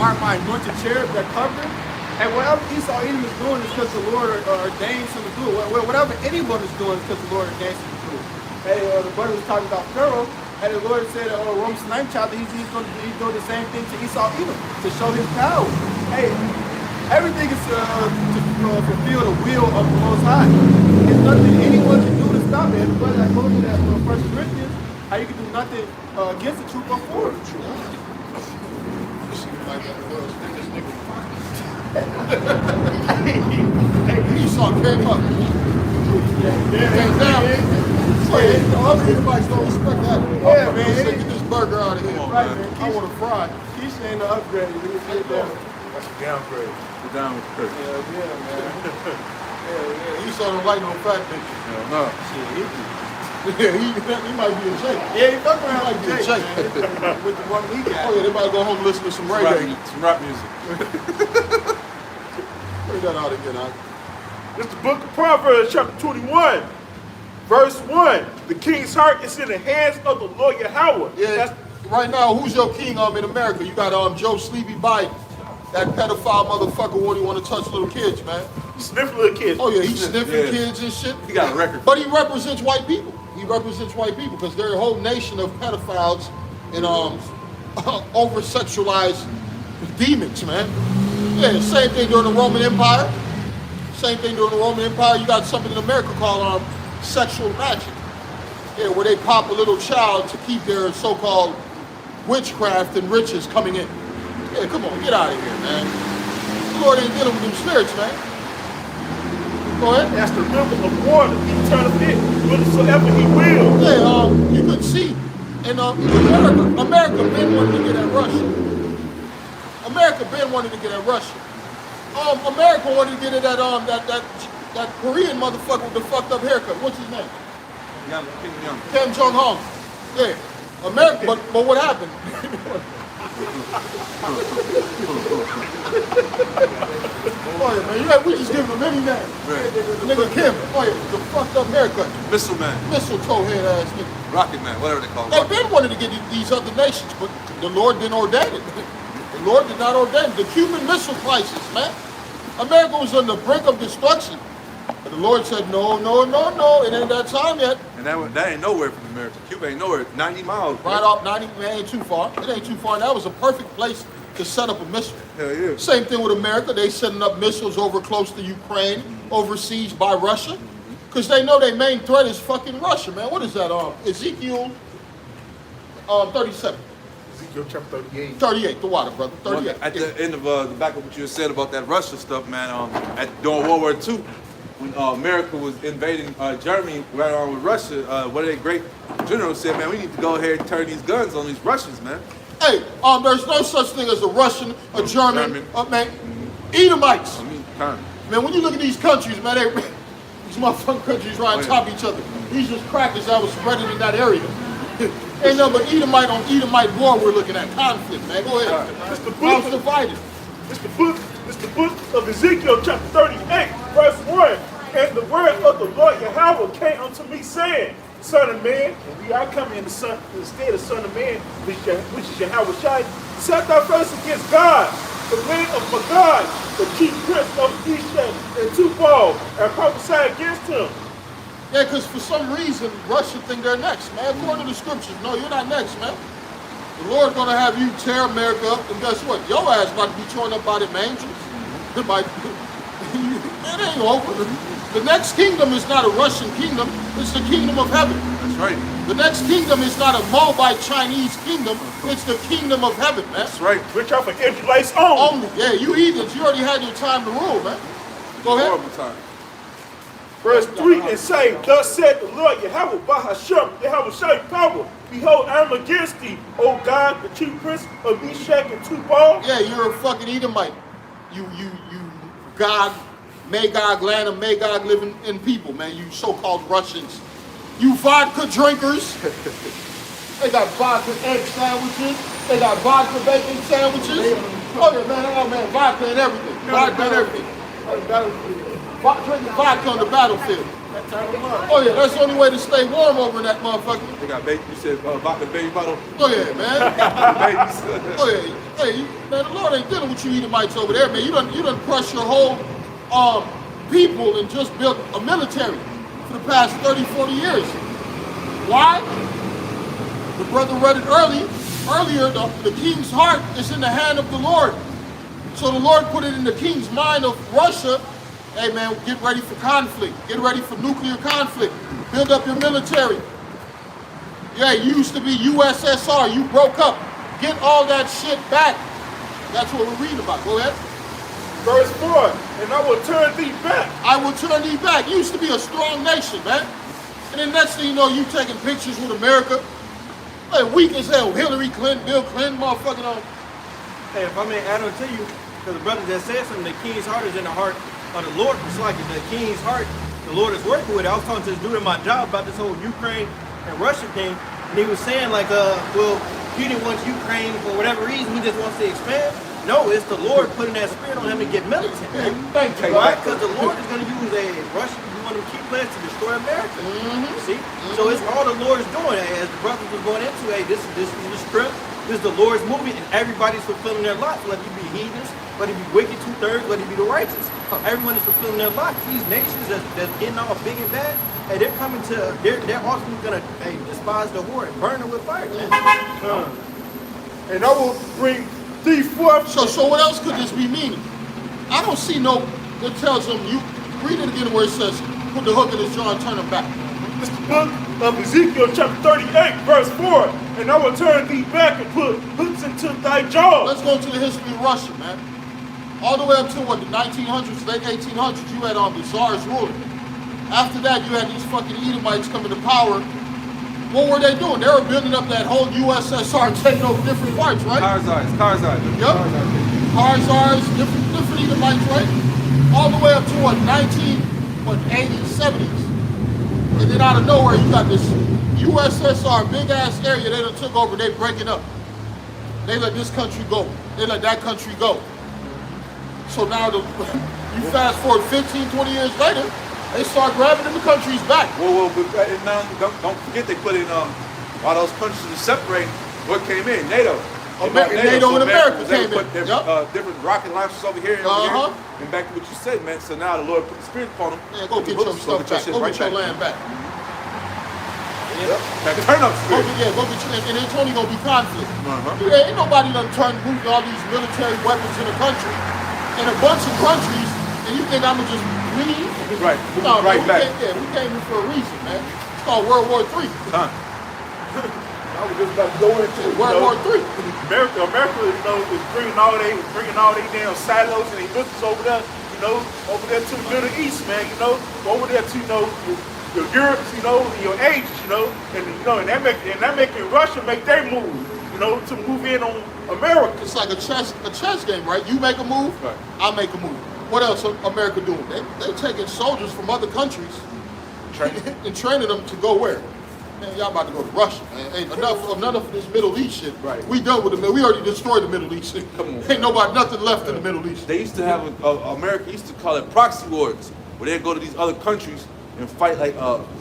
mark my anointed cherub that covered. And whatever Esau Edom is doing is because the Lord ordains him to do it. Whatever anyone is doing is because the Lord ordains him to do it. Hey, the brother was talking about Pharaoh, and the Lord said, Romans 9th chapter, he's doing the same thing to Esau Edom to show his power. Hey, everything is to fulfill the will of the Most High. There's nothing anyone can do to stop it. And the brother that goes to that 1 Corinthians, how you can do nothing against the truth but for the truth. Esau came up. Came down. Everybody's gonna respect that. Yeah, man. Let's get this burger out of here. Right, man. I want a fry. Keisha ain't the upgrade. That's a downgrade. The downgrade. Yeah, man. Esau don't like no fat bitches. Hell no. Yeah, he might be in shape. Yeah, he fuck around Like like the Jake, Jake. man. With the one he got. Oh yeah, they might go home and listen to some reggae. Some rap music. Bring that out again, huh? It's the book of Proverbs, chapter 21, verse 1. The king's heart is in the hands of the Lord Yahweh. Yeah, right now, who's your king in America? You got Joe Sleepy Biden. That pedophile motherfucker won't even want to touch little kids, man. Sniffing little kids. Oh yeah, he's sniffing Yeah. kids and shit. He got a record. But he represents white people. He represents white people because they're a whole nation of pedophiles and over-sexualized demons, man. Yeah, same thing during the Roman Empire. Same thing during the Roman Empire. You got something in America called sexual magic. Yeah, where they pop a little child to keep their so-called witchcraft and riches coming in. Yeah, come on, get out of here, man. The Lord ain't dealing with them spirits, man. Go ahead. That's the river of water. He turneth it whithersoever he will. Yeah, you could see in America been wanting to get at Russia. America been wanting to get at Russia. America wanted to get at that Korean motherfucker with the fucked up haircut. What's his name? Kim Jong-un. Yeah. America, but what happened? Oh yeah, man, we just give him any name. Right. Nigga Kim, oh yeah, the fucked up haircut. Missile Man. Mistletoe head ass nigga. Rocket Man, whatever they call They've it. been wanting to get these other nations, but the Lord didn't ordain it. The Lord did not ordain it. The Cuban Missile Crisis, man. America was on the brink of destruction. But the Lord said, no, it ain't that time yet. And that ain't nowhere from America. Cuba ain't nowhere. 90 miles. Right off 90, man, ain't too far. It ain't too far. That was a perfect place to set up a missile. Hell yeah. Same thing with America. They setting up missiles over close to Ukraine, overseas by Russia. Because they know their main threat is fucking Russia, man. What is that? Ezekiel 37. Ezekiel chapter 38. 38, the water, brother. 38. At the end of the back of what you said about that Russia stuff, man, during World War II, when America was invading Germany right on with Russia, one of their great generals said, man, we need to go ahead and turn these guns on these Russians, man. Hey, there's no such thing as a Russian, a German, man. Edomites. I mean, kind of. Man, when you look at these countries, man, these motherfucking countries right on top of each other. These just crackers that was spreading in that area. Ain't nothing but Edomite on Edomite war we're looking at. Conflict, man. Go ahead. It's the House book. divided. It's the book of Ezekiel chapter 38, verse 1. And the word of the Lord Yahweh came unto me, saying, Son of man, and we are coming in the stead of Son of man, which is Yahweh Shai, set thy face against God, the man of Magog, the chief prince of Eshek and Tubal, and prophesy against him. Yeah, because for some reason, Russia think they're next, man. According to the scriptures, no, you're not next, man. The Lord's going to have you tear America up, and guess what? Your ass about to be torn up by them angels. It ain't over. The next kingdom is not a Russian kingdom, it's the kingdom of heaven. That's right. The next kingdom is not a Moabite Chinese kingdom, it's the kingdom of heaven, man. That's right. Which are for Israelites only. Only, yeah, you heathens, you already had your time to rule, man. Go ahead. Horrible time. Verse 3, and say, Thus said the Lord Yahweh Bahasham, Yahweh Shai power. Behold, I am against thee, O God, the chief prince of Eshek and Tubal. Yeah, you're a fucking Edomite. You God, Magog land of Magog living in people, man. You so-called Russians. You vodka drinkers. They got vodka egg sandwiches. They got vodka bacon sandwiches. Oh yeah, man, vodka and everything. Vodka and everything. Drinking vodka on the battlefield. That turn them up. Oh yeah, that's the only way to stay warm over in that motherfucker. They got baby. You said vodka baby bottle. Oh yeah, man. Babies. Oh yeah, hey, man, the Lord ain't dealing with you Edomites over there, man. You done crushed your whole people and just built a military for the past 30, 40 years. Why? The brother read it earlier. The king's heart is in the hand of the Lord. So the Lord put it in the king's mind of Russia. Hey man, get ready for conflict. Get ready for nuclear conflict. Build up your military. Yeah, you used to be USSR. You broke up. Get all that shit back. That's what we're reading about. Go ahead. Verse 4, and I will turn thee back. I will turn thee back. You used to be a strong nation, man. And then next thing you know, you taking pictures with America. Like weak as hell. Hillary Clinton, Bill Clinton, motherfucking on. Hey, if I may add on to you, because the brother just said something, the king's heart is in the heart of the Lord. It's like the king's heart, the Lord is working with it. I was talking to this dude in my job about this whole Ukraine and Russia thing, and he was saying like, well, he didn't want Ukraine for whatever reason, he just wants to expand. No, it's the Lord putting that spirit on him to get militant. Thank you. Why? Because the Lord is going to use a Russian, one of the key plans to destroy America. See? So it's all the Lord is doing. As the brothers was going into, hey, this is the script, this is the Lord's movement, and everybody's fulfilling their lots, whether you be heathens, whether you be wicked 2/3, whether you be the righteous. Everyone is fulfilling their lots. These nations that's getting all big and bad, hey, they're coming to, they're ultimately going to despise the whore and burn her with fire. And I will bring thee forth. So what else could this be meaning? I don't see no, it tells them, you read it again where it says, put the hook in his jaw and turn him back. This is the book of Ezekiel chapter 38, verse 4. And I will turn thee back and put hooks into thy jaws. Let's go to the history of Russia, man. All the way up to what, the 1900s, late 1800s, you had the Tsars ruling. After that, you had these fucking Edomites coming to power. What were they doing? They were building up that whole USSR and taking over different parts, right? Karzai. Yep. Khazars, different Edomites, right? All the way up to what, 80s, 70s. And then out of nowhere, you got this USSR, big ass area they done took over, they breaking up. They let this country go. They let that country go. So now you fast forward 15, 20 years later, they start grabbing them the countries back. Well, but now don't forget they put in all those countries to separate what came in. NATO. NATO and America they came put in. different rocket launchers over here and over Uh-huh. here. And back to what you said, man. So now the Lord put the spirit upon them. Man, go get your stuff back. Go get your land back. That turn up Go spirit. get your, and it's only gonna be conflict. Uh-huh. There ain't nobody done moved all these military weapons in the country, in a bunch of countries, and you think I'ma just leave? Right. No, Right man, back. we came here for a reason, man. It's called World War III. Huh. I was just about to go into World War III. America, is bringing all they damn silos and they businesses over there, over there to the Middle East, man, over there to, your Europe, your Asians, and that making Russia make their move, to move in on America. It's like a chess game, right? You make a move, Right. I make a move. What else America doing? They taking soldiers from other countries and training them to go where? Man, y'all about to go to Russia, man. Ain't enough of this Middle East shit. Right. We done with we already destroyed the Middle East. Come on. Ain't nothing left in the Middle East. They used to have America used to call it proxy wars, where they'd go to these other countries and fight. Like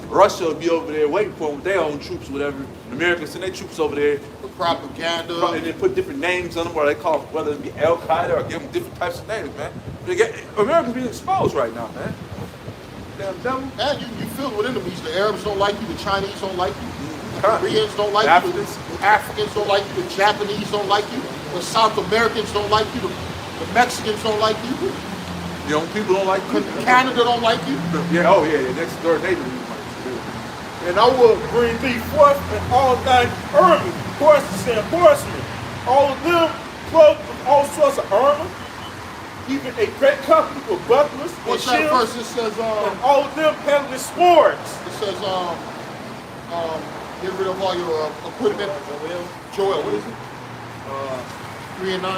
Russia would be over there waiting for them with their own troops, whatever. And America send their troops over there, The propaganda. and they put different names on them, or they call them, whether it be Al Qaeda or give them different types of names, man. America's being exposed right now, man. Damn devil. Man, you filled with enemies. The Arabs don't like you. The Chinese don't like you. The Huh. Koreans don't like you. The Africans don't like you. The Japanese don't like you. The South Americans don't like you. The Mexicans don't like you. People don't like you. Canada don't like you. Yeah, next door neighbor. And I will bring thee forth and all thine army, horses and horsemen, all of them clothed with all sorts of armor, even a great company with bucklers and What's that shields, verse? It says, and all of them handling swords. it says, get rid of all your equipment. Joel, what is it? 3 and 9.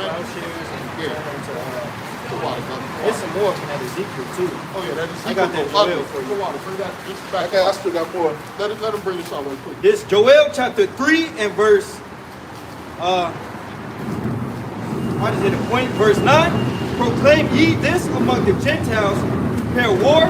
Go water, brother. There's some more from that Ezekiel too. Oh yeah, that is. I got that Go Joel for you. water. Bring that. Just back. I still got more. Let him bring this out real quick. This Joel chapter 3 and verse, what is it, point? Verse 9. Proclaim ye this among the Gentiles, prepare war,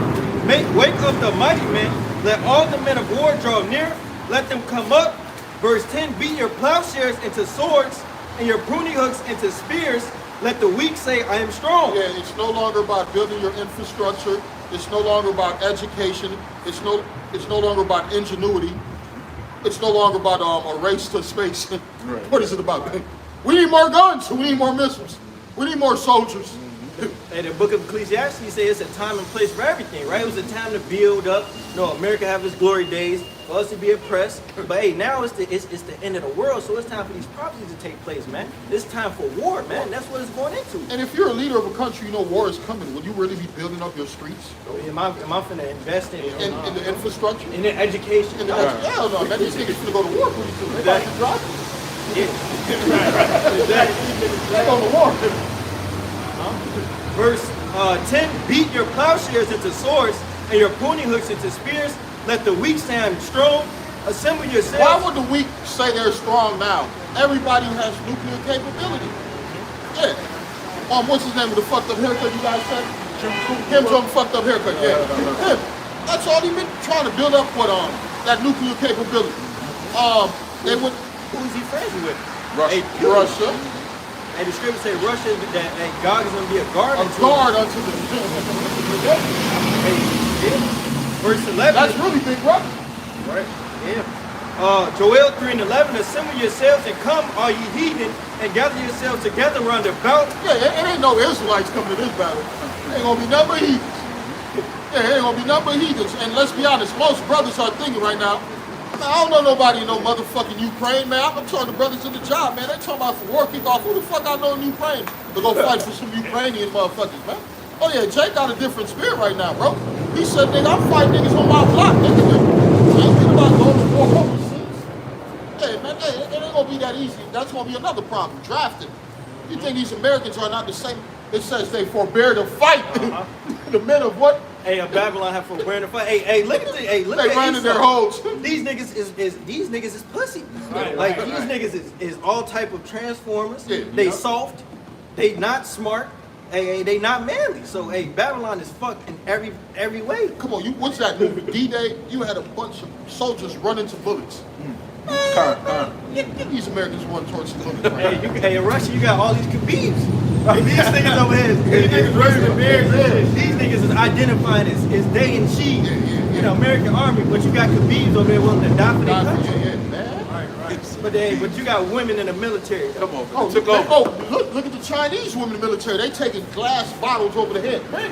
Wake up the mighty men. Let all the men of war draw near. Let them come up. Verse 10, beat your plowshares into swords and your pruning hooks into spears. Let the weak say, I am strong. Yeah, it's no longer about building your infrastructure. It's no longer about education. It's no longer about ingenuity. It's no longer about a race to space. What is it about? We need more guns. We need more missiles. We need more soldiers. And the book of Ecclesiastes says it's a time and place for everything, right? It was a time to build up. America have its glory days, for us to be oppressed. But hey, now it's the end of the world, so it's time for these prophecies to take place, man. It's time for war, man. That's what it's going into. And if you're a leader of a country, you know war is coming. Will you really be building up your streets? Am I finna invest in In the infrastructure? in the education? Hell no, man. These niggas finna go to war pretty soon. They about to drop it. Yeah. Exactly. They go to war. Verse 10, beat your plowshares into swords and your pruning hooks into spears. Let the weak say I'm strong. Assemble yourselves. Why would the weak say they're strong now? Everybody has nuclear capability. Yeah. What's his name with the fucked up haircut you guys said? Kim Jong fucked up haircut, yeah. Him. That's all he been trying to build up with that nuclear capability. They would Who is he friends with? Russia. And the scripture say Russia, that God is going to be a guard. A guard unto the Verse 11. That's really big brother. Right. Yeah. Joel 3:11. Assemble yourselves and come, all ye heathen, and gather yourselves together round about. Yeah, it ain't no Israelites coming to this battle. It ain't gonna be nothing but heathens. Yeah, it ain't gonna be nothing but heathens. And let's be honest, most brothers are thinking right now, man, I don't know nobody in no motherfucking Ukraine, man. I'm talking to brothers in the job, man. They talking about for war kickoff. Who the fuck I know in Ukraine to go fight for some Ukrainian motherfuckers, man? Oh yeah, Jay got a different spirit right now, bro. He said, nigga, I'm fighting niggas on my block, nigga. I ain't thinking about going to war overseas. Hey, man, hey, it ain't gonna be that easy. That's gonna be another problem, drafting. You think these Americans are not the same? It says they forbear to fight. The men of what? Hey, Babylon have forbear to fight. Hey, look at They at ran in Esau. their holes. These niggas is pussy. These niggas is all type of transformers. Yeah. They soft. They not smart. Hey, they not manly. So hey, Babylon is fucked in every way. Come on, what's that movie? D-Day? You had a bunch of soldiers run into bullets. Get these Americans run towards the bullets right now. Hey, in Russia, you got all these Khabibs. These niggas over here, these niggas is identifying as they and she in the American army, but you got Khabibs over there willing to die for their country. But you got women in the military. Come on, Oh, took over. look at the Chinese women in the military. They taking glass bottles over the head. Man,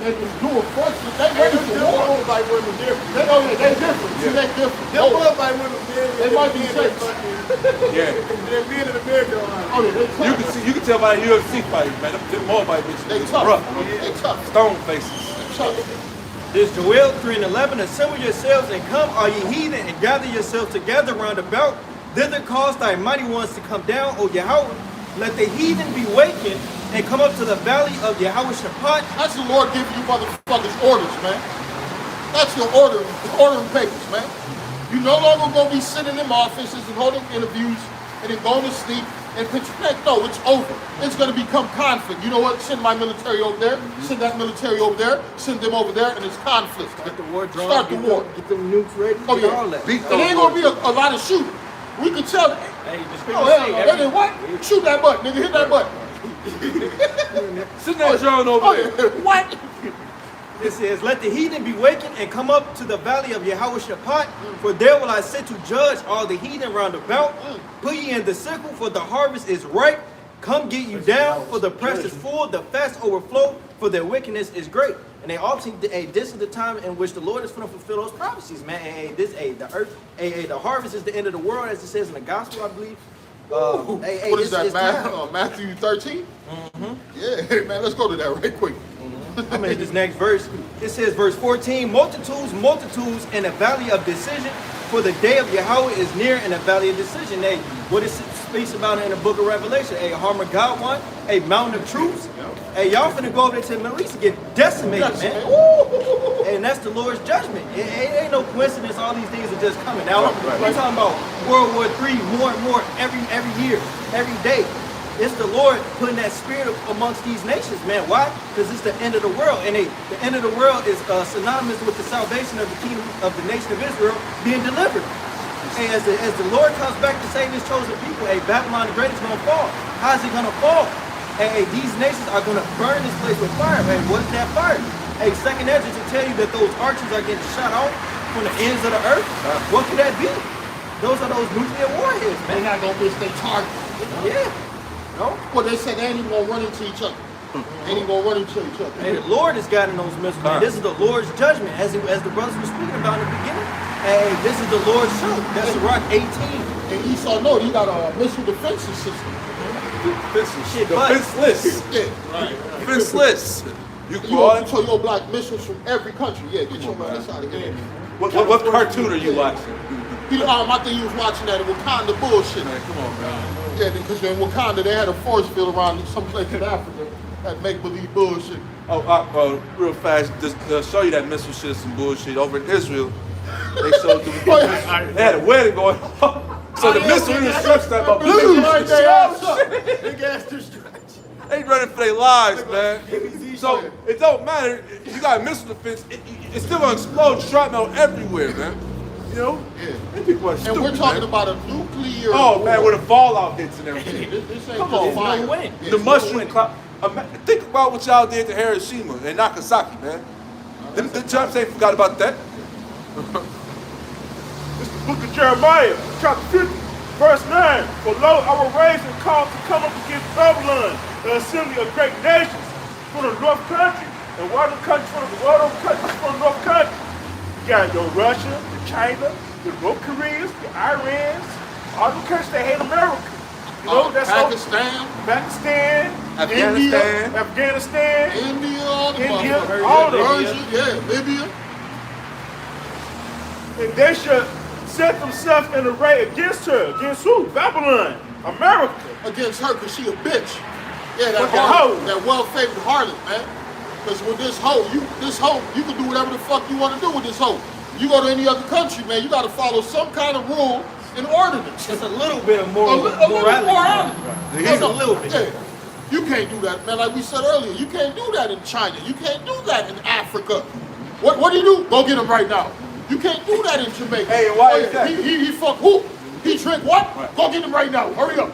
they can do a force. They ready for war. Like women different. They different. See, they different. Them love like women, They might be safe. Yeah. They're being in America. Oh, yeah, they tough. You can tell by the UFC fighters, man. Them more by bitches. They It's tough. rough. They tough. Stone faces. They tough. This Joel 3:11. Assemble yourselves and come, all ye heathen, and gather yourselves together round about. Thither cause thy mighty ones to come down, O Yahweh. Let the heathen be wakened and come up to the valley of Yahweh Shaphat. That's the Lord giving you motherfuckers orders, man. That's your ordering papers, man. You no longer gonna be sitting in offices and holding interviews and then going to sleep and no, it's over. It's gonna become conflict. You know what? Send my military over there, send that military over there, send them over there, and it's conflict. Start the war drone. Start the war. Get them nukes ready. Oh Get all yeah. that. Beat It ain't gonna be a lot of shooting. We can tell. Hey, the Oh scripture hell say no! every- They did what? Shoot that button, nigga. Hit that button. Send that drone over Oh there. yeah. What? It says, let the heathen be wakened and come up to the valley of Yahweh Shaphat, for there will I sit to judge all the heathen round about. Put ye in the sickle, for the harvest is ripe. Come get you down, for the press is full, the fast overflow, for their wickedness is great. And they often, this is the time in which the Lord is going to fulfill those prophecies, man. The harvest is the end of the world, as it says in the gospel, I believe. What is that, man? Matthew 13? Yeah, man, let's go to that right quick. I'm gonna hit this next verse. It says, verse 14, multitudes in the valley of decision, for the day of Yahweh is near in the valley of decision. Hey, what it speaks about in the book of Revelation, a Harmageddon, a mountain of truths. Hey, y'all finna go over there to the Middle East and get decimated, man. And that's the Lord's judgment. It ain't no coincidence all these things are just coming out. We're talking about World War III more and more every year, every day. It's the Lord putting that spirit amongst these nations, man. Why? Because it's the end of the world, and the end of the world is synonymous with the salvation of the kingdom of the nation of Israel being delivered. And as the Lord comes back to save His chosen people, hey, Babylon the Great is going to fall. How is it going to fall? Hey, these nations are going to burn this place with fire. Hey, what is that fire? Hey, Second Ezra to tell you that those archers are getting shot off from the ends of the earth. What could that be? Those are those nuclear warheads, They're man. not gonna miss their target. Yeah. No? Well, they said they ain't even gonna run into each other. They ain't even gonna run into each other. Hey, the Lord is guiding those missiles. Man. This is the Lord's judgment, as the brothers were speaking about in the beginning. Hey, this is the Lord's show. That's Sirach 18. And Esau know he got a missile defensive system. Shit, but Defenseless. Yeah, right. Defenseless. You You call gonna it? control your black missiles from every country. Yeah, get your ass out of here. What cartoon are you watching? I think he was watching that in Wakanda bullshit. Man, come on, man. Yeah, because in Wakanda they had a force field around some place in Africa that make believe bullshit. Real fast, just show you that missile shit is some bullshit. Over in Israel, they showed the, they had a wedding going on. So the missile really stretched that about Literally right there, ass up. Big ass distraction. They running for their lives, man. So it don't matter. You got a missile defense. It's still gonna explode shrapnel everywhere, man. You know? Yeah. These people are stupid, And we're talking man. about a nuclear Oh man, war. where the fallout hits and everything. This ain't Come just on, fire. no way. Yeah, The it's mushroom cloud. Think about what y'all did to Hiroshima and Nagasaki, man. The Trumps ain't forgot about that. It's the book of Jeremiah, chapter 50, verse 9. For lo, I will raise and call to come up against Babylon, the assembly of great nations from the north country, and one of the countries from the north country. You got your Russia, the China, the North Koreans, the Irans, all the countries that hate America. You know, that's all. Pakistan, Afghanistan, India, all the India, motherfuckers. all the Persia, yeah, Libya. and they should set themselves in array against her. Against who? Babylon, America. Against her because she a bitch. Yeah, that Fucking harlot, hoe. that well-favored harlot, man. Because with this hoe, you can do whatever the fuck you want to do with this hoe. You go to any other country, man, you got to follow some kind of rule and ordinance. just a little bit of A moral little morality. morality. Just a little bit. Yeah. You can't do that, man. Like we said earlier, you can't do that in China. You can't do that in Africa. What do you do? Go get him right now. You can't do that in Jamaica. Hey, why is that? He fuck who? He drink what? Go get him right now. Hurry up.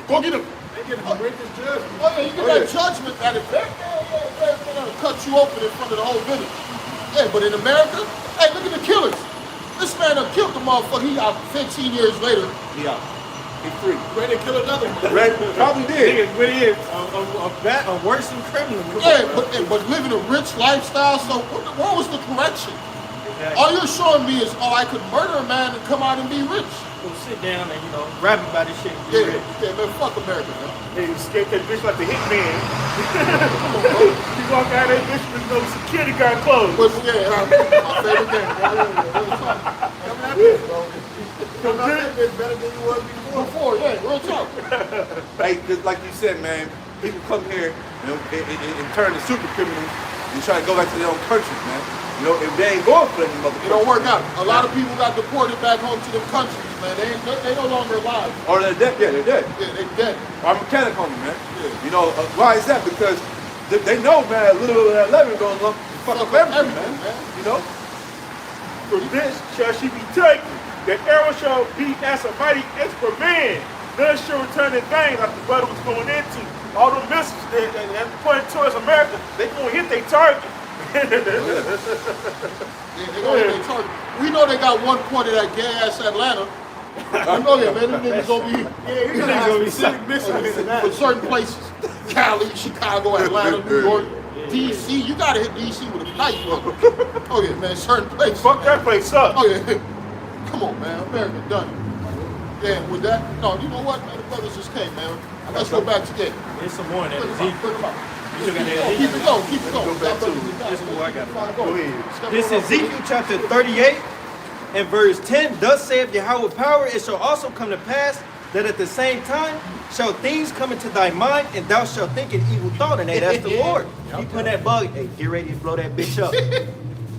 Go get him. They get a great judgment. Oh yeah, you get that judgment that if they're gonna cut you open in front of the whole village. Yeah, but in America, hey, look at the killers. This man done killed the motherfucker. He out 15 years later. Yeah. He free. Ready to kill another one. Red probably did. Niggas really is a worse than criminal. Yeah, but living a rich lifestyle. So what was the correction? All you're showing me is, I could murder a man and come out and be rich. Go sit down and, rap about this shit. Yeah, yeah, man, fuck America, man. They escaped that bitch like the hitman. He walk out of that bitch with no security guard clothes. But yeah, my favorite game, bro. Coming out that bitch better than you was before. Before, yeah, real talk. Hey, just like you said, man, people come here and turn to super criminals and try to go back to their own countries, man. You know, if they ain't going for them It don't work out. A lot of people got deported back home to them countries, man. They no longer alive. Or they're dead. Yeah, they're dead. Yeah, they dead. Our mechanic homie, man. Yeah. You know, why is that? Because they know, man, a little bit of that leaven going on, fuck up everything, man. You know? For this shall she be taken. The arrow shall be as a mighty expert man. None shall return in vain like the brother was going into. All the missiles that point towards America, they gonna hit their target. Yeah, they gonna hit their target. We know they got one pointed at gay ass Atlanta. I know that, man. Them niggas gonna be Yeah, you're gonna have specific missiles in that. for certain places. Cali, Chicago, Atlanta, New York, DC. You gotta hit DC with a knife, bro. Oh yeah, man. Certain places. Fuck that place up. Oh yeah. Come on, man. America done it. Yeah, and with that, no, you know what, man? The brothers just came, man. Let's go back to game. There's some more in that. Put 'em out, put 'em out. You still got that Keep it going, keep it going. Go back to This is what I got. Go ahead. This is Ezekiel chapter 38 and verse 10. Thus saith Yahweh power, it shall also come to pass that at the same time shall things come into thy mind, and thou shalt think an evil thought. And hey, that's the Lord. He put that bug, hey, get ready to blow that bitch up.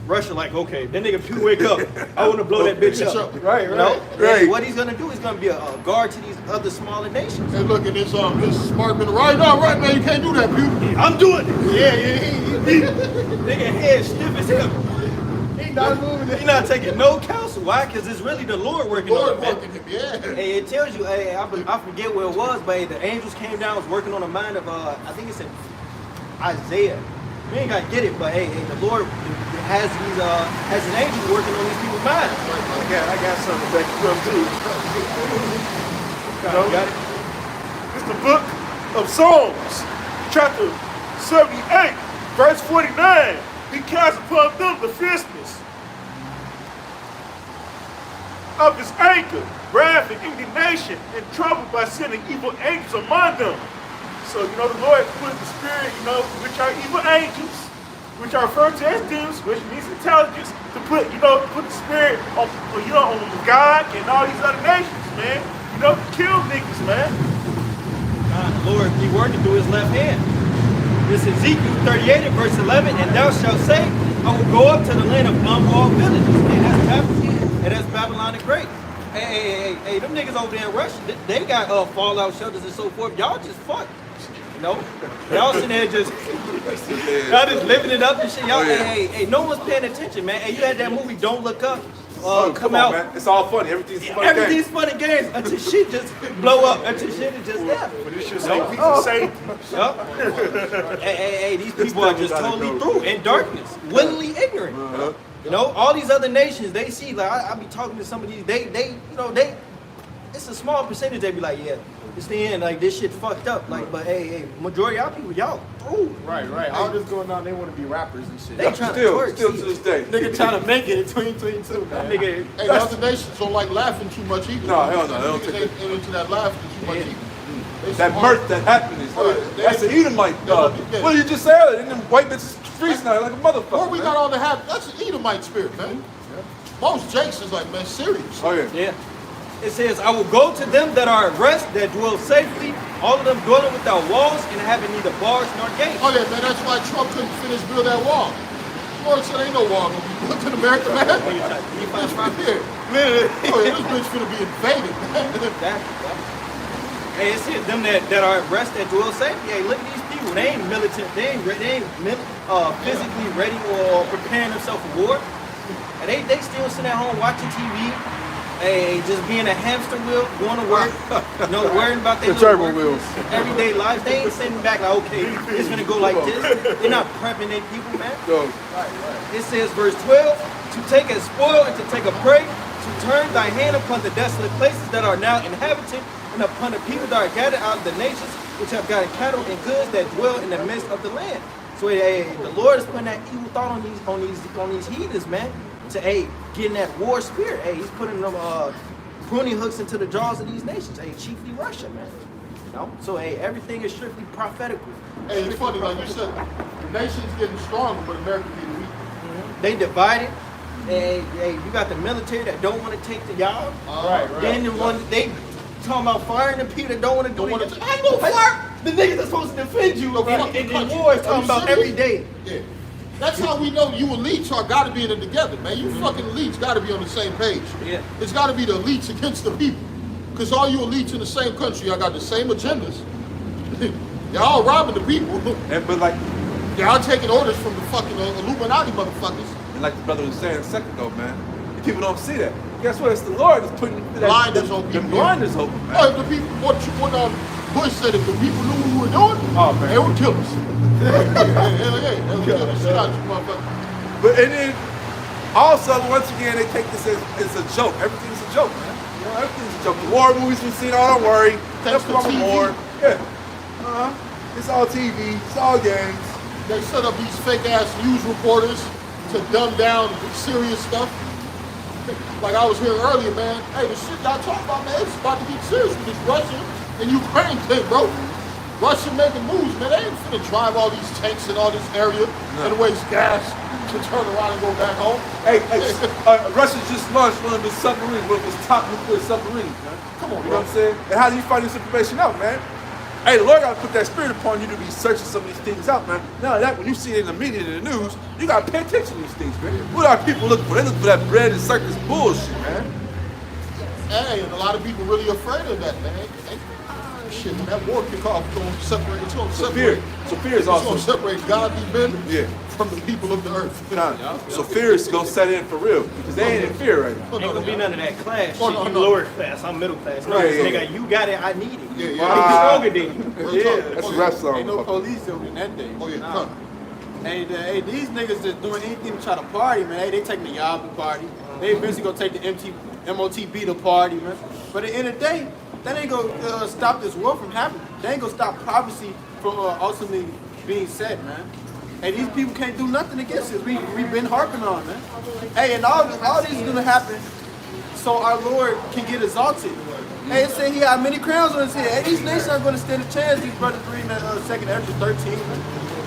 Russia like, okay, that nigga Pew wake up. I want to blow that bitch up. Right, You know? right. Right. And what he's gonna do is gonna be a guard to these other smaller nations. Hey, look at this smart man. Right now, right, man. You can't do that, Pew. I'm doing it. Yeah, Nigga head stiff as hell. he not moving it. He not taking no counsel. Why? Because it's really the Lord working Lord on it, man. working him, yeah. Hey, it tells you, hey, I forget where it was, but hey, the angels came down, was working on the mind of, I think it's in Isaiah. We ain't gotta get it, but hey, the Lord has these, has an angel working on these people's minds. I got something back up too. You got it? It's the book of Psalms, chapter 78, verse 49. He casts upon them the fierceness of his anger, wrath, and indignation, and trouble by sending evil angels among them. So, the Lord put the spirit, which are evil angels, which are referred to as demons, which means intelligence, to put the spirit on, on God and all these other nations, man. To kill niggas, man. The Lord be working through his left hand. This is Ezekiel 38 and verse 11, and thou shalt say, I will go up to the land of unwalled villages. And that's Babylon the Great. Hey, them niggas over there in Russia, they got fallout shelters and so forth. Y'all just fuck. Y'all sitting there y'all just living it up and shit. Y'all, hey, no one's paying attention, man. Hey, you had that movie Don't Look Up come out. man. It's all funny. Everything's funny. Everything's fun and games until shit just blow up, until shit is just there. But this should say peace and safety. Yup. Hey, these people are just totally through in darkness, willingly ignorant. All these other nations, they see, like, I be talking to some of these, they, it's a small percentage, they be like, yeah, it's the end, like, this shit fucked up, like, but hey, majority of y'all people, y'all through. Right. All this going on, they want to be rappers and shit. They trying to Still twerk. to this day. Nigga trying to make it in 2022, man. Nigga, Hey, the other nations don't like laughing too much either. No, hell no, they don't Niggas take ain't into that laughing too much either. They That smart. mirth that happened is Right. that's an Edomite dog. Yeah. What did you just say earlier? And them white bitches freezing out like a motherfucker. Where we man. got all the habit? That's an Edomite spirit, man. Most Jakes is like, man, serious. Oh yeah. yeah. It says, I will go to them that are at rest, that dwell safely, all of them dwelling without walls and having neither bars nor gates. Oh yeah, man, that's why Trump couldn't finish build that wall. Lord said ain't no wall gonna be built in America, man. You find Yeah. Oh yeah, this bitch finna be invaded, man. Hey, it says them that are at rest, that dwell safely. Hey, look at these people. They ain't militant. They ain't physically ready or preparing themselves for war. And they still sitting at home watching TV. Hey, just being a hamster wheel, going to work, worrying about their The turbo wheels. everyday lives. They ain't sitting back like, okay, it's gonna go like this. They're not prepping their people, man. Yo, It says, verse 12, to take a spoil and to take a prey, to turn thy hand upon the desolate places that are now inhabited, and upon the people that are gathered out of the nations, which have gotten cattle and goods that dwell in the midst of the land. So the Lord is putting that evil thought on these heathens, man. To getting that war spirit. Hey, he's putting them pruning hooks into the jaws of these nations. Hey, chiefly Russia, man. So everything is strictly prophetical. Hey, it's funny, like you said, the nation's getting stronger, but America getting weak. They divided. Hey, you got the military that don't want to take the y'all. Right. Then they talking about firing the people that don't want to do Don't wanna it. I ain't gonna fire. The niggas are supposed to defend you. The And fucking the country. war is Are talking you about serious? every day. Yeah. That's how we know you elites are gotta be in it together, man. You fucking elites gotta be on the same page. Yeah. It's gotta be the elites against the people. Cause all you elites in the same country, y'all got the same agendas. Y'all all robbing the people. but like Y'all taking orders from the fucking Illuminati motherfuckers. like the brother was saying a second ago, man. People don't see that. Guess what? It's the Lord that's putting Blinders on the people. blinders open, man. Oh, if the people, what Bush said, if the people knew what we were doing, Oh, man. they would kill us. They would kill the shit out of you motherfuckers. But and then also once again they take this as a joke. Everything's a joke, man. Everything's a joke. The war movies we've seen, oh don't worry. Thanks That's to from TV. war. Yeah. It's all TV, it's all games. They set up these fake ass news reporters to dumb down serious stuff. Like I was hearing earlier, man. Hey, the shit y'all talking about, man, it's about to get serious with this Russia and Ukraine thing, bro. Russia making moves, man. They ain't finna drive all these tanks in all this area and waste gas to turn around and go back home. Hey, Russia just launched one of the submarines, one of its top nuclear submarines, man. Come on, You know bro. what I'm saying? And how do you find this information out, man? Hey, the Lord got to put that spirit upon you to be searching some of these things out, man. Now that when you see it in the media and in the news, you got to pay attention to these things, man. What are people looking for? They look for that bread and circus bullshit, man. Hey, and a lot of people really afraid of that, man. Shit, when that war kick off, it's gonna separate. It's gonna So separate. fear is It's gonna also separate godly men Yeah. from the people of the earth. So fear is gonna set in for real because they ain't in fear right now. Ain't gonna be none of that class shit. Oh, no, You no. lower class, I'm middle class. No, Yeah, yeah, nigga, you got it, I need it. Yeah, yeah. I'm stronger than you. Real talk. That's Oh, a rap yeah. song. Ain't no police over in that day. Oh yeah, Nah. come. Hey, these niggas that's doing anything to try to party, man. Hey, they taking the Yaba party. They eventually gonna take the MOTB to party, man. But at the end of the day, that ain't gonna stop this war from happening. They ain't gonna stop prophecy from ultimately being said, man. Hey, these people can't do nothing against it. We've been harping on, man. Hey, and all this is gonna happen so our Lord can get exalted. Hey, it said he had many crowns on his head. Hey, these nations are gonna stand a chance. These brothers reading that 2nd Ezra 13, man.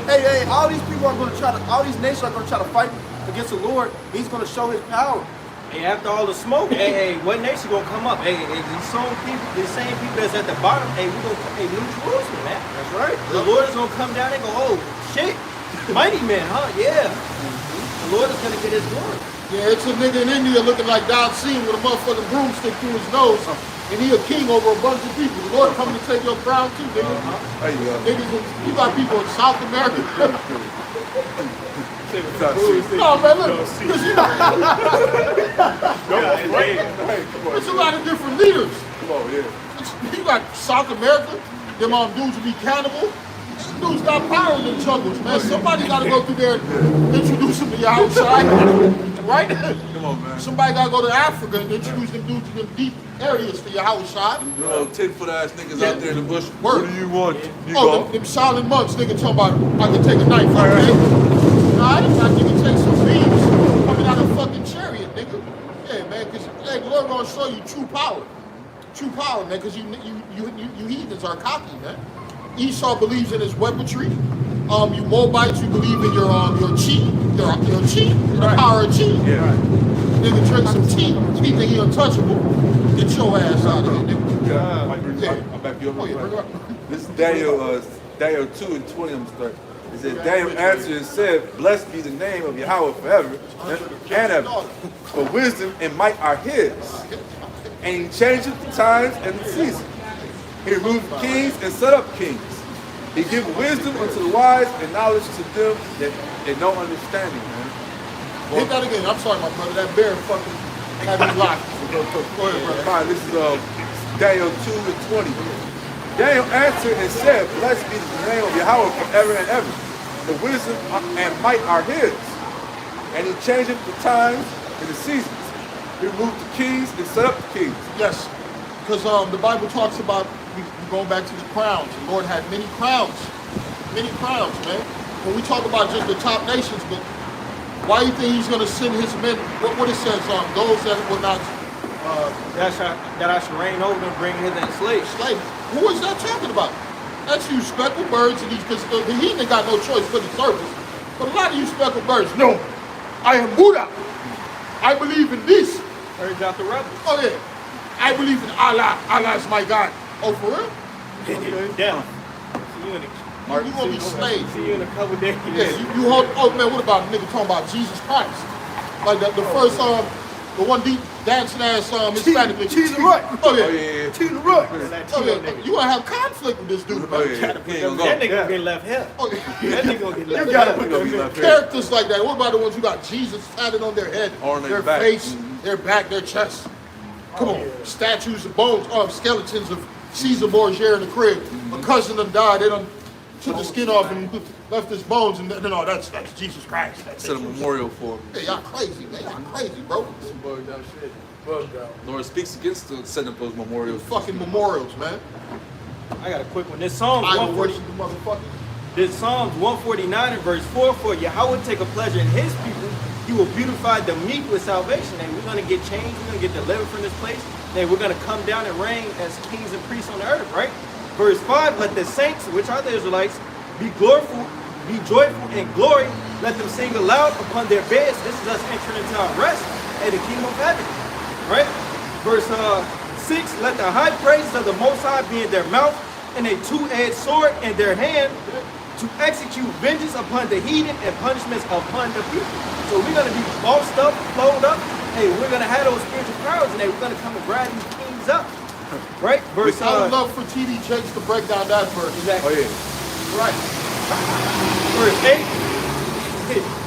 Hey, all these people are gonna all these nations are gonna try to fight against the Lord. He's gonna show his power. Hey, after all the smoke, hey, what nation gonna come up? Hey, these same people that's at the bottom, hey, we gonna, hey, New Jerusalem, man. That's right. The Lord is gonna come down and go, oh, shit, mighty man, huh? Yeah. The Lord is gonna get his glory. Yeah, it's a nigga in India looking like Don Cena with a motherfucking broomstick through his nose, and he a king over a bunch of people. The Lord coming to take your crown too, nigga. There you go. Niggas, you got people in South America. No, No, man, look. Hey, come on. There's a lot of different leaders. Come on, yeah. You got South America, them dudes will be cannibal. Them dudes got power in them jungles, man. Somebody got to go through there and introduce them to your outside, right? Come on, man. Somebody got to go to Africa and introduce them dudes to them deep areas for your outside. You know, 10-foot ass niggas out there in the bush. Word. What do you want? You Oh, go. them silent monks, nigga talking about I can take a knife, okay? Nah, I nigga take some beams coming out of a fucking chariot, nigga. Yeah, man, because hey, the Lord gonna show you true power. True power, man, because you heathens are cocky, man. Esau believes in his weaponry. You Moabites, you believe in your cheat, your cheat, the power of cheat. Yeah. Nigga drink some tea, he think he untouchable. Get your ass out of here, nigga. I'll back you up. Oh, yeah, bring it up. This is Daniel 2:20. I'm starting. It said, Daniel answered and said, Blessed be the name of Yahweh forever and ever. For wisdom and might are his. And he changeth the times and the seasons. He removed kings and set up kings. He giveth wisdom unto the wise and knowledge to them that know understanding, man. Hit that again. I'm sorry, my brother. That bear fucking had me locked. Go ahead, brother. Fine, this is Daniel 2:20. Daniel answered and said, Blessed be the name of Yahweh forever and ever. The wisdom and might are his. And he changeth the times and the seasons. He removed the kings and set up the kings. Yes, because the Bible talks about, we going back to the crowns. The Lord had many crowns, man. When we talk about just the top nations, but why do you think he's going to send his men? What it says, those that will not That I should reign over them, bring hither and slave. slave. Who is that talking about? That's you speckled birds and these, because the heathen got no choice for the service. But a lot of you speckled birds, no, I am Buddha. I believe in this. Urge out the rebels. Oh yeah, I believe in Allah. Allah is my God. Oh, for real? Down. See you in You gonna be slaves. See you in a couple days. Yeah, you hold. Oh man, what about a nigga talking about Jesus Christ? Like the first the one deep dancing ass Hispanic nigga. Cheese and Roy. Oh yeah. yeah. Cheese and Roy. Oh yeah. You gonna have conflict with this dude, Oh, man. yeah. He ain't gonna That go. nigga gonna get left here. Oh, yeah. That nigga gonna get left got here. it. Gonna be left here. Characters like that. What about the ones who got Jesus tatted on their head, Or on their their back. face, Mhm. their back, their chest? Come on, statues of bones, skeletons of Caesar Borgia in the crib. A cousin of them died. They done took the skin off and left his bones, and no, that's Jesus Christ. That's Set a memorial for him. Hey, y'all crazy, man. Y'all crazy, bro. Bugged out shit. Bugged out. Lord speaks against setting up those memorials. Fucking memorials, man. I got a quick one. This Psalms I will 140. worship the motherfucker. This Psalms 149 and verse 4, for Yahweh take a pleasure in his people. He will beautify the meek with salvation. And we're going to get changed. We're going to get delivered from this place. Then we're going to come down and reign as kings and priests on the earth, right? Verse 5, let the saints, which are the Israelites, be glorful, be joyful in glory. Let them sing aloud upon their beds. This is us entering into our rest at the kingdom of heaven, right? Verse 6, let the high praises of the Most High be in their mouth and a two-edged sword in their hand to execute vengeance upon the heathen and punishments upon the people. So we're going to be bossed up, flowed up. Hey, we're going to have those spiritual crowds, and we're going to come and grab these kings up. Right? Verse I would love for TD Jakes to break down that verse. Oh exactly. yeah. Right. Verse 8.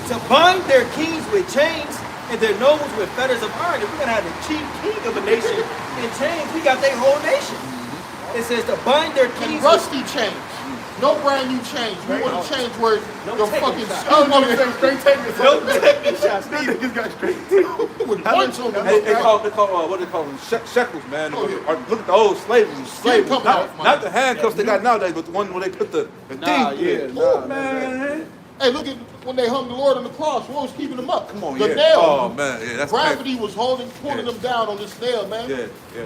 To bind their kings with chains and their nobles with fetters of iron. If we're going to have the chief king of a nation in chains, we got their whole nation. It says to bind their And kings rusty chains. No brand new chains. We want to change where No your technical fucking shots. I don't know skin if they straight taking no technical shots. These niggas got straight with points on them. They call what they call them shekels, man. Oh, yeah. Or look at the old slavery. coming off, man. Not the handcuffs they got nowadays, but the one where they put the Nah, thing. yeah, nah, man. Hey, look at when they hung the Lord on the cross. What was keeping them up? Come on, the yeah. nail. Oh man, yeah, that's Gravity was pulling Yeah. them down on this nail, man. Yeah, yeah.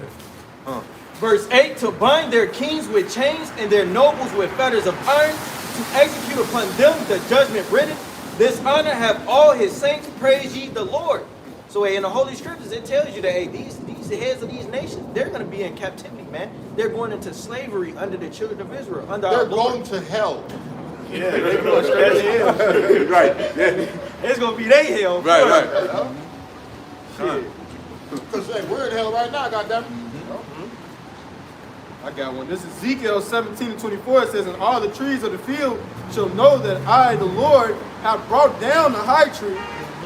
Verse 8, to bind their kings with chains and their nobles with fetters of iron, to execute upon them the judgment written. This honor have all his saints, praise ye the Lord. So in the Holy Scriptures, it tells you that hey, these heads of these nations, they're going to be in captivity, man. They're going into slavery under the children of Israel, under our They're Lord. going to hell. Yeah, they're going straight to hell. Right, yeah. It's going to be their hell. Right, right. Because hey, we're in hell right now, goddamn. I got one. This is Ezekiel 17:24. It says, and all the trees of the field shall know that I, the Lord, have brought down the high tree,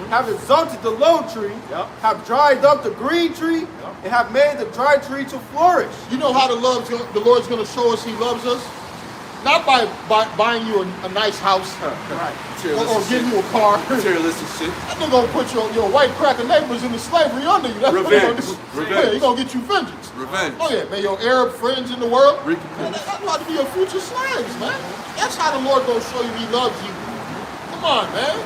have exalted the low tree, have dried up the green tree, and have made the dry tree to flourish. You know how the Lord's going to show us He loves us? Not by buying you a nice house or giving you a car. Materialistic shit. That nigga gonna put your white cracker neighbors into slavery under you. That's what he gonna do. Revenge. Yeah, he gonna get you vengeance. Revenge. Oh yeah, man, your Arab friends in the world. Man, Recompense. that's about to be your future slaves, man. That's how the Lord gonna show you He loves you. Come on, man.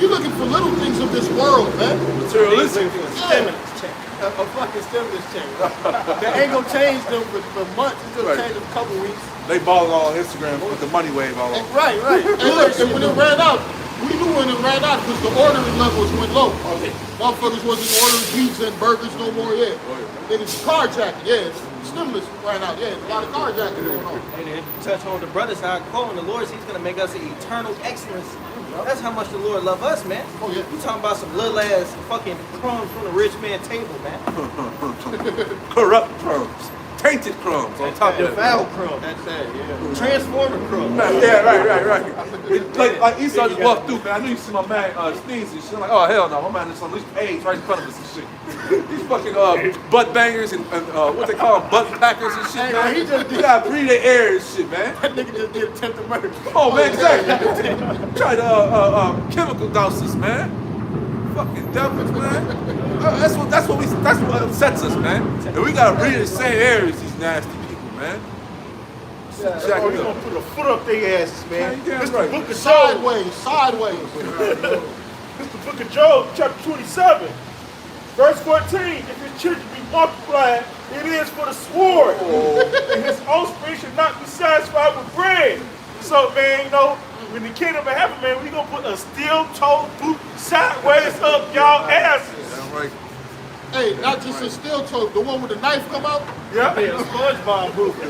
You looking for little things of this world, man. Materialistic. Stimulus check. A fucking stimulus check. That ain't gonna change them for months. It's gonna Right. change them a couple weeks. They balling on Instagram with the money wave all over. Right, right. And look, and when it ran out, we knew when it ran out because the ordering levels went low. Motherfuckers wasn't ordering pizza and burgers no more, yeah. Niggas carjacking, yeah. Stimulus ran out, yeah. A lot of carjacking going on. And then touch on the brothers, how I call on the Lord, He's going to make us an eternal excellence. That's how much the Lord love us, man. Oh, yeah. You talking about some little ass fucking crumbs from the rich man table, man. Corrupt crumbs. Tainted crumbs on top of that. Foul crumbs. That's that, yeah. Transformer crumbs. Yeah, right. Like Esau just walked through, man. I knew you see my man sneeze and shit. I'm like, oh hell no, my man just unleashed AIDS right in front of us and shit. These fucking butt bangers and what they call them, butt packers and shit, Hey, man. he just You gotta breathe their air and shit, man. That nigga just did attempted murder. Oh man, exactly. Try to chemical doses, man. Fucking devils, man. That's what upsets us, man. And we gotta breathe the same air as these nasty people, man. Jack Oh, it you up. gonna put a foot up their asses, man. Man, you damn It's right. the book of Job. Sideways. It's the book of Job, chapter 27, verse 14. If his children be multiplied, it is for the sword. And his offspring should not be satisfied with bread. So, man, you know, when the kingdom of heaven, man, we gonna put a steel-toed boot sideways up y'all asses. Damn right. Hey, not just a steel toe, the one with the knife come out Yeah. Yeah, SpongeBob movie.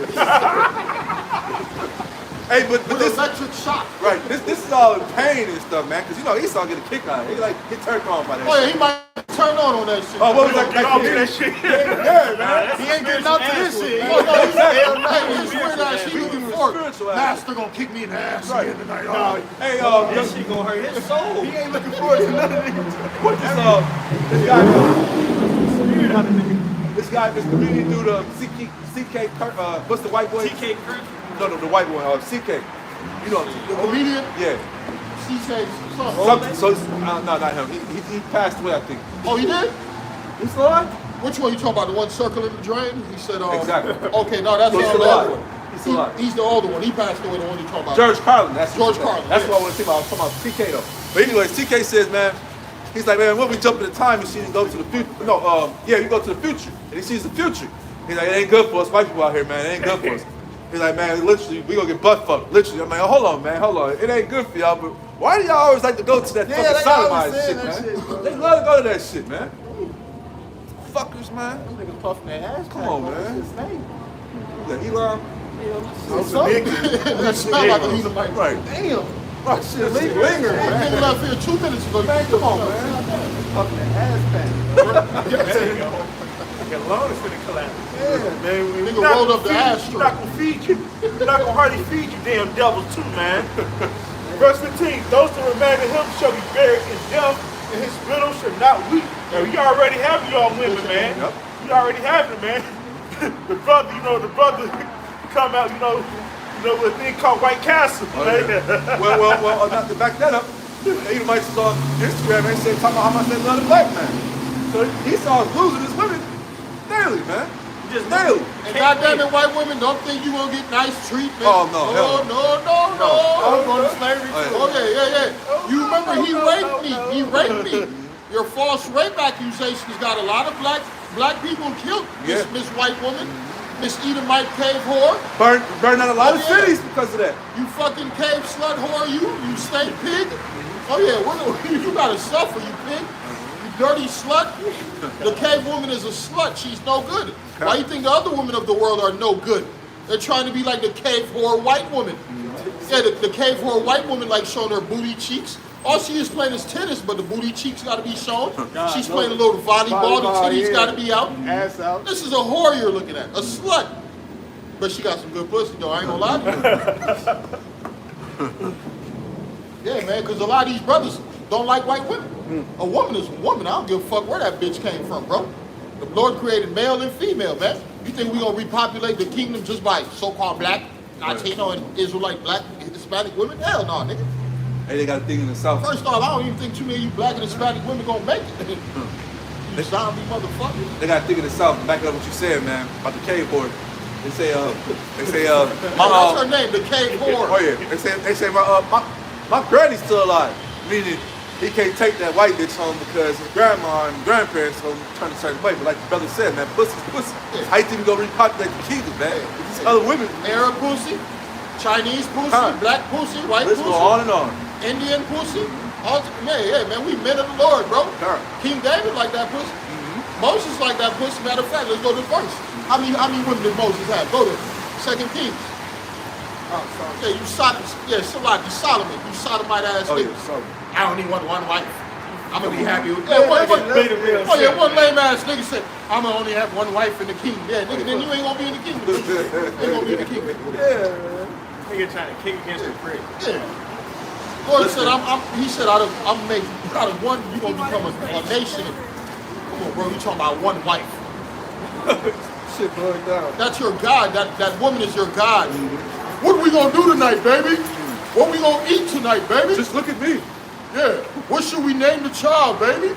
Hey, but with this electric shock. right, this is all in pain and stuff, man. Cause you know Esau get a kick out of it. He like get turned on by that. Oh yeah, shit. he might turn on that shit. Oh, what was Don't that? get off to that shit. Yeah, man. He ain't getting out to this shit. Oh, no, he's Hell no. hey, he's weird ass. He looking for Spiritual ass. Master gonna kick me in the ass Right. again tonight. Oh. Hey, That shit gonna hurt his soul. He ain't looking forward to none of these. what this guy spirit out of nigga. This guy, this comedian dude, CK, what's the white boy? TK Kirk. No, the white boy, CK. You know, The comedian, yeah. CK, Something. So, no, not him. He passed away, I think. Oh, he did? He's still alive? Which one you talking about? The one circling the drain? He said, Exactly. Okay, no, that's So he's the still other alive. one. He's still alive. He's the older one. He passed away, the one you talking about. George Carlin. That's George Carlin, That's yeah. what I want to think about. I was talking about TK though. But anyways, TK says, man, he's like, man, when we jump in the time machine and go to the future. No, yeah, you go to the future, and he sees the future. He's like, it ain't good for us white people out here, man. It ain't good for us. He's like, man, literally, we gonna get butt fucked. Literally, I'm like, oh, hold on, man, hold on. It ain't good for y'all, but why do y'all always like to go to that Yeah, fucking they always sodomized saying shit, that man? shit, bro. They love to go to that shit, man. Fuckers, man. Them niggas puffing their ass. Come on, man. His name. Yeah, Elon. Those are niggas. That sound like an Edomite. Right. Damn. Right, shit, linger, That man. nigga left here 2 minutes ago. Come on, man. Fucking ass back. There you go. Like a loan is finna collapse. Yeah. Man, we Nigga not rolled gonna up the feed ass you. We're not gonna feed you. We're not gonna hardly feed you damn devils too, man. Verse 15, those that remain in him shall be buried in death, and his widow shall not weep. Now, you already have y'all women, man. Yep. You already have it, man. the brother come out, with a thing called White Castle, Oh, man. yeah. Well, not to back that up, the Edomites is on Instagram and said, talking about how much they love the black man. So Esau's losing his women daily, man. Just Daily. And goddamn it, white women, don't think you gonna get nice treatment. Oh, no, hell No. I'm going to slavery too. Oh, yeah. You remember he raped me. He raped me. Your false rape accusations got a lot of black people killed. Yeah. Miss white woman, Miss Edomite cave whore. Burn out a lot of Oh, yeah. cities because of that. You fucking cave slut whore, you stink pig. Oh yeah, you gotta suffer, you pig. You dirty slut. The cave woman is a slut. She's no good. Why you think the other women of the world are no good? They're trying to be like the cave whore white woman. Yeah, the cave whore white woman like showing her booty cheeks. All she is playing is tennis, but the booty cheeks gotta be shown. She's playing a little volleyball, the Volleyball, titties yeah. gotta be out. Ass out. This is a whore you're looking at, a slut. But she got some good pussy though, I ain't gonna lie to you. Yeah, man, because a lot of these brothers don't like white women. A woman is a woman. I don't give a fuck where that bitch came from, bro. The Lord created male and female, man. You think we gonna repopulate the kingdom just by so-called black, Latino, and Israelite black, Hispanic women? Hell no, nigga. Hey, they got a thing in the South. First off, I don't even think too many of you black and Hispanic women gonna make it. You zombie motherfuckers. They got a thing in the South. Backing up what you said, man, about the cave board. They say, That's her name, the cave whore. Oh yeah, they say my granny's still alive, meaning he can't take that white bitch home because his grandma and grandparents home turn a certain way. But like the brother said, man, pussy's pussy. How you think we gonna repopulate the kingdom, man? These other women, Arab pussy, Chinese pussy, Huh. black pussy, white let's pussy, go on and on. Indian pussy. Yeah, man, we men of the Lord, bro. Huh. King David like that pussy. Moses like that pussy. Matter of fact, let's go to the verse. How many women did Moses have? Go there. 2 Kings. Oh, sorry. Yeah, you Solomon, you sodomite ass Oh nigga. yeah, so I only want one wife. I'm gonna be happy with Yeah, one lame ass nigga said, I'm gonna only have one wife in the kingdom. Yeah, nigga, then you ain't gonna be in the kingdom. You ain't gonna be in the kingdom. Yeah, man. Nigga trying to kick against the prick. Yeah. Lord said, he said, out of one, you're going to become a nation. Come on, bro, you talking about one wife. Shit going down. That's your God. That woman is your God. What we going to do tonight, baby? What we going to eat tonight, baby? just look at me. Yeah. What should we name the child, baby?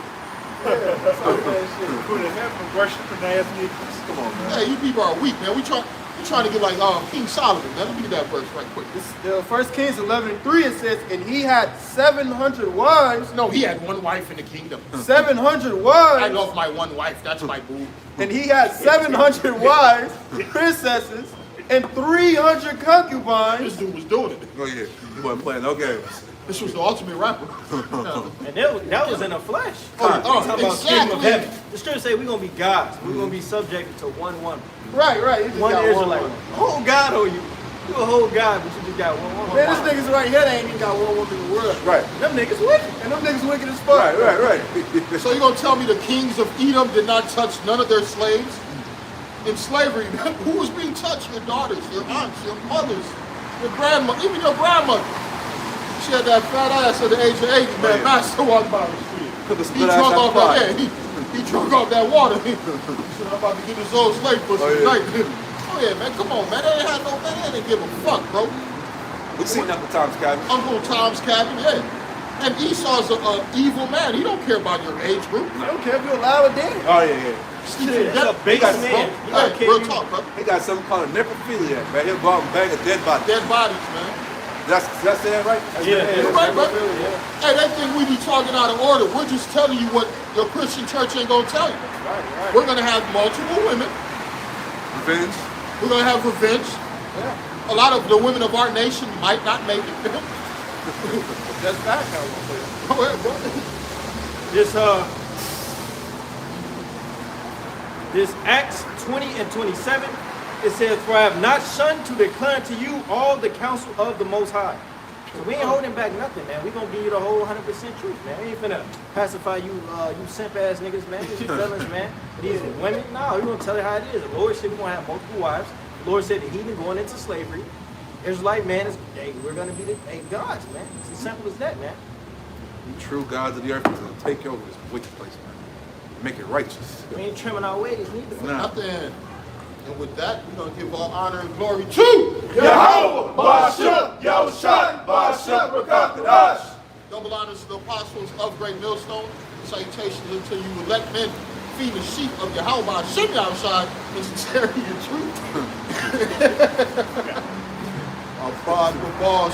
Who the heaven worshiping ass niggas. Come on, man. Hey, you people are weak, man. We trying to get like King Solomon, man. Let me get that verse right quick. This, 1 Kings 11:3 it says, and he had 700 wives. No, he had one wife in the kingdom. 700 I wives. love my one wife. That's my boo. And he had 700 wives, princesses, and 300 concubines. This dude was doing it. Oh yeah, you wasn't playing no games. This was the ultimate rapper. And that was in the flesh. Oh, Talking about kingdom of exactly. heaven. The scripture say we're gonna be gods. We're gonna be subjected to one woman. Right. He just One got Israelite. woman. Whole God on you. You a whole God, but you just got one woman. Man, this niggas right here, they ain't even got one woman in the world. Right, Them niggas wicked. And them niggas wicked as fuck. right. So you gonna tell me the kings of Edom did not touch none of their slaves? In slavery, who was being touched? Your daughters, your aunts, your mothers, your grandmother, even your grandmother. She had that fat ass at the age of 80, man. yeah. Master walked by the street. Took a He split drunk ass off out that, the he drunk off that water. He said, I'm about to get this old slave pussy Oh, yeah. tonight. Oh yeah, man, come on, man. They ain't had no man, they didn't give a fuck, bro. We seen Uncle Tom's cabin. Uncle Tom's cabin, yeah. And Esau's an evil man. He don't care about your age group. I don't care if you're alive or dead. Oh yeah. Shit, that's a big got man. smoke. You gotta Hey, kill real you. talk, bro. He got something called a necrophiliac, man. He'll go out and bang a dead body. Dead bodies, man. Did I say that right? Yeah. You're right, bro. Hey, they think we be talking out of order. We're just telling you what your Christian church ain't gonna tell you. Right. We're gonna have multiple women. Revenge. We're gonna have revenge. A lot of the women of our nation might not make it. That's back now. Go ahead, bro. This Acts 20 and 27, It says, for I have not shunned to declare to you all the counsel of the Most High. So we ain't holding back nothing, man. We gonna give you the whole 100% truth, man. We ain't finna pacify you, you simp ass niggas, man. These fellas, man. These women. No, we gonna tell you how it is. The Lord said we gonna have multiple wives. The Lord said the heathen going into slavery. Israelite man is, hey, we're gonna be the gods, man. It's as simple as that, man. The true gods of the earth is going to take over this wicked place, man. Make it righteous. We ain't trimming our ways neither. Nah. Nothing. And with that, we're going to give all honor and glory to Yahweh, Ba'ashem, Yahushua, Ba'ashem, Rakakadash. double honors to the apostles of Great Millstone. Salutations unto you elect men, feed the sheep of Yahweh Ba'ashem Yahushua, Mr. Terry and Truth. Abad, Abad,